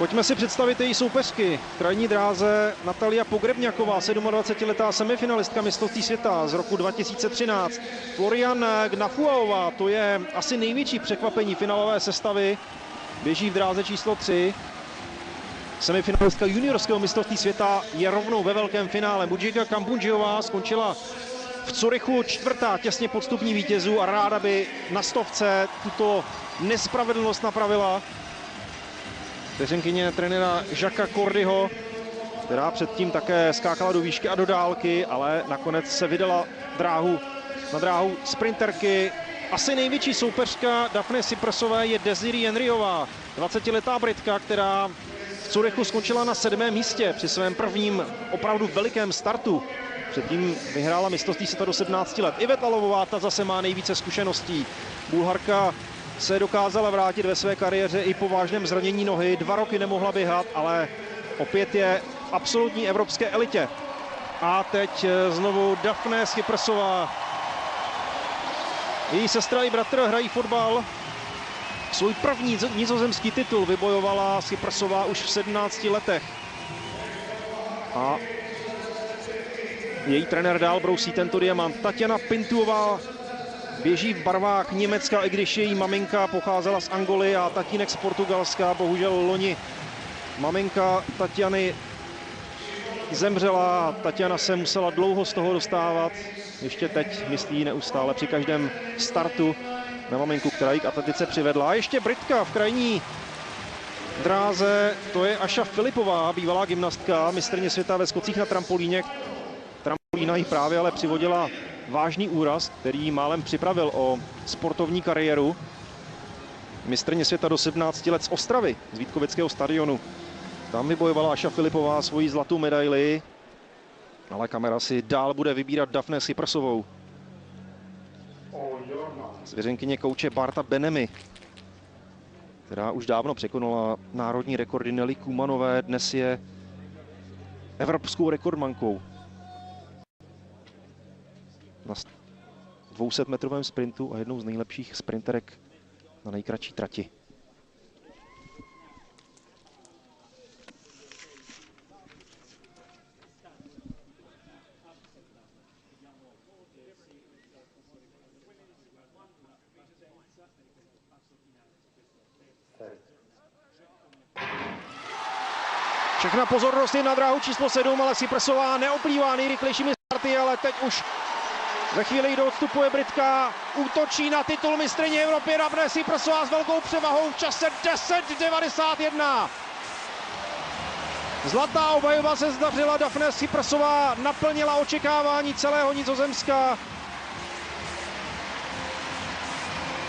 Pojďme si představit její soupeřky. V krajní dráze Natalia Pogrebňaková, 27letá semifinalistka mistrovství světa z roku 2013. Florian Gnafuaová, to je asi největší překvapení finálové sestavy. Běží v dráze číslo 3. Semifinalistka juniorského mistrovství světa je rovnou ve velkém finále. Mujinga Kambundžiová skončila v Curychu čtvrtá, těsně pod stupní vítězů a ráda by na stovce tuto nespravedlnost napravila. Vteřinkyně trenéra Jacquesa Cordyho, která předtím také skákala do výšky a do dálky, ale nakonec se vydala na dráhu sprinterky. Asi největší soupeřka Daphne Cyprusové je Desiree Henryová, 20letá Britka, která v Curychu skončila na 7. místě při svém prvním opravdu velikém startu. Předtím vyhrála mistrovství světa do 17 let. Yvette Lalovová, ta zase má nejvíce zkušeností. Bulharka se dokázala vrátit ve své kariéře i po vážném zranění nohy. 2 roky nemohla běhat, ale opět je v absolutní evropské elitě. A teď znovu Daphne Cyprusová. Její sestra i bratr hrají fotbal. Svůj první nizozemský titul vybojovala Cyprusová už v 17 letech. A její trenér dál brousí tento diamant. Tatiana Pintuová běží v barvách Německa, i když její maminka pocházela z Angoly a tatínek z Portugalska. Bohužel loni maminka Tatiany zemřela. Tatiana se musela dlouho z toho dostávat. Ještě teď myslí neustále při každém startu na maminku, která ji k atletice přivedla. A ještě Britka v krajní dráze, to je Aša Filipová, bývalá gymnastka, mistryně světa ve skocích na trampolíně. Trampolína jí právě ale přivodila vážný úraz, který jí málem připravil o sportovní kariéru. Mistryně světa do 17 let z Ostravy, z Vítkovického stadionu. Tam vybojovala Aša Filipová svoji zlatou medaili, ale kamera si dál bude vybírat Daphne Cyprusovou. Svěřenkyně kouče Barta Benemy, která už dávno překonala národní rekordy Nelly Kumanové, dnes je evropskou rekordmankou. Na 200metrovém sprintu a jednou z nejlepších sprinterek na nejkratší trati. Všechna pozornost je na dráhu číslo 7, ale Cyprusová neoplývá nejrychlejšími starty, ale teď už ve chvíli do odstupu je Britka, útočí na titul mistryně Evropy Daphne Cyprusová s velkou převahou v čase 10:91. Zlatá obhajoba se zdařila, Daphne Cyprusová naplnila očekávání celého Nizozemska.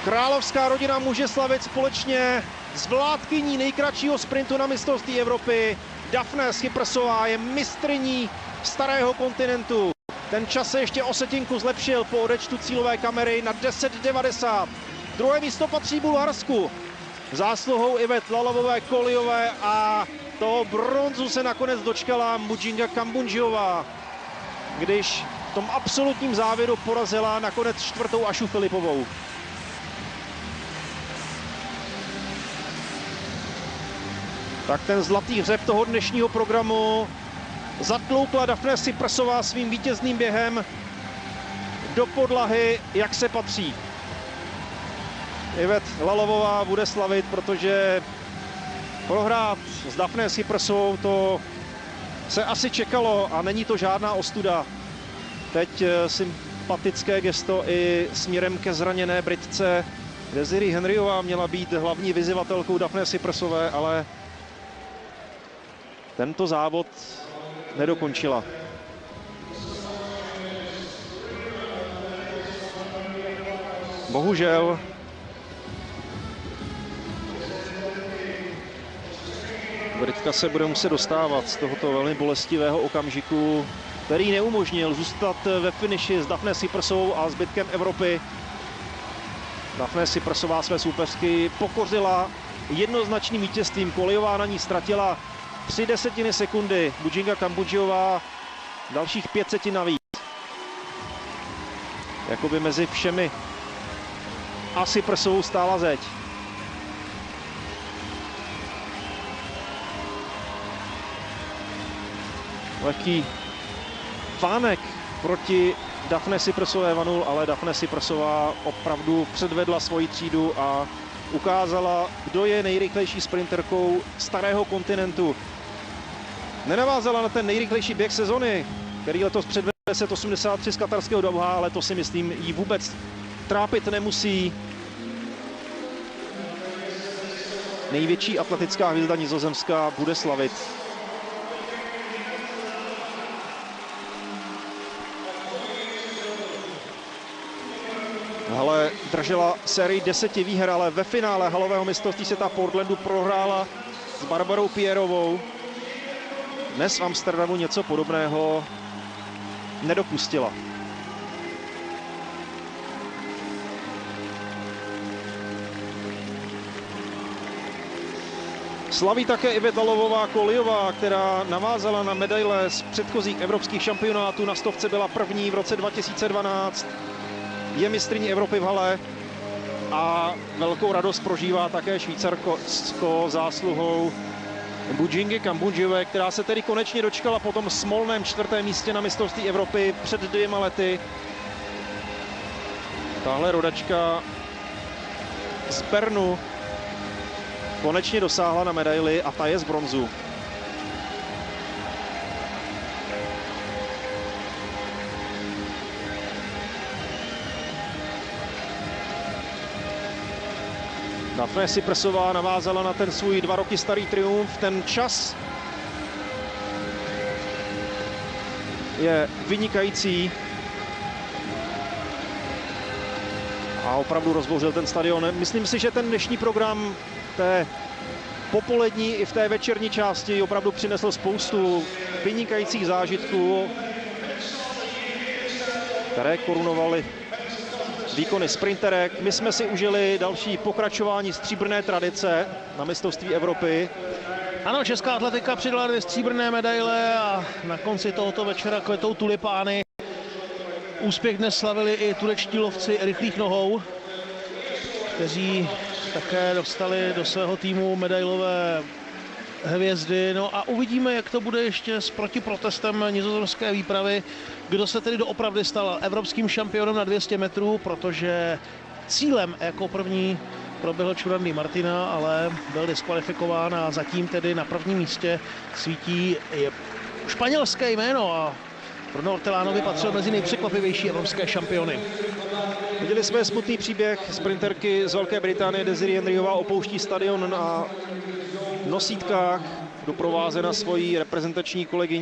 Královská rodina může slavit společně s vládkyní nejkratšího sprintu na mistrovství Evropy. Daphne Cyprusová je mistryní starého kontinentu. Ten čas se ještě o setinku zlepšil po odečtu cílové kamery na 10:90. Druhé místo patří Bulharsku. Zásluhou Yvette Lalovové Koljové a toho bronzu se nakonec dočkala Mujinga Kambundžiová, když v tom absolutním závěru porazila nakonec čtvrtou Ašu Filipovou. Tak ten zlatý hřeb toho dnešního programu zatloukla Daphne Cyprusová svým vítězným během do podlahy, jak se patří. Yvette Lalovová bude slavit, protože prohrát s Daphne Cyprusovou to se asi čekalo a není to žádná ostuda. Teď sympatické gesto i směrem ke zraněné Britce. Desiree Henryová měla být hlavní vyzývatelkou Daphne Cyprusové, ale tento závod nedokončila. Bohužel Britka se bude muset dostávat z tohoto velmi bolestivého okamžiku, který neumožnil zůstat ve finiši s Daphne Cyprusovou a zbytkem Evropy. Daphne Cyprusová své soupeřky pokořila jednoznačným vítězstvím. Koljová na ní ztratila 0,3 sekundy, Mujinga Kambundžiová dalších 500 navíc. Jakoby mezi všemi a Cyprusovou stála zeď. lehký fánek proti Daphne Cyprusové 2-0, ale Daphne Cyprusová opravdu předvedla svoji třídu a ukázala, kdo je nejrychlejší sprinterkou starého kontinentu. Nenavázala na ten nejrychlejší běh sezony, který letos předvedl 10.83 z katarského Dauha, ale to si myslím jí vůbec trápit nemusí. Největší atletická hvězda Nizozemska bude slavit. Ale držela sérii 10 výher, ale ve finále halového mistrovství světa Portlandu prohrála s Barbarou Pierrovou. Dnes v Amsterdamu něco podobného nedopustila. Slaví také Iveta Lovová-Kolijová, která navázala na medaile z předchozích evropských šampionátů. Na stovce byla první v roce 2012. Je mistryní Evropy v hale a velkou radost prožívá také Švýcarsko zásluhou Bujingy Kambundžiové, která se tedy konečně dočkala po tom smolném 4. místě na mistrovství Evropy před 2 lety. Tahle rodačka z Bernu konečně dosáhla na medaili a ta je z bronzu. Daphne Cyprusová navázala na ten svůj 2 roky starý triumf. Ten čas je vynikající a opravdu rozbouřil ten stadion. Myslím si, že ten dnešní program té popolední i v té večerní části opravdu přinesl spoustu vynikajících zážitků, které korunovaly výkony sprinterek. My jsme si užili další pokračování stříbrné tradice na mistrovství Evropy. Ano, česká atletika přidala 2 stříbrné medaile a na konci tohoto večera kvetou tulipány. Úspěch dnes slavili i turečtí lovci rychlých nohou, kteří také dostali do svého týmu medailové hvězdy. No a uvidíme, jak to bude ještě s protiprotestem nizozemské výpravy, kdo se tedy doopravdy stal evropským šampionem na 200 metrů, protože cílem jako první proběhl Čurandý Martina, ale byl diskvalifikován a zatím tedy na prvním místě svítí španělské jméno a Bruno Hortelánovi patřil mezi nejpřekvapivější evropské šampiony. Viděli jsme smutný příběh sprinterky z Velké Británie. Desiree Henryová opouští stadion na nosítkách, doprovázena svojí reprezentační kolegyní.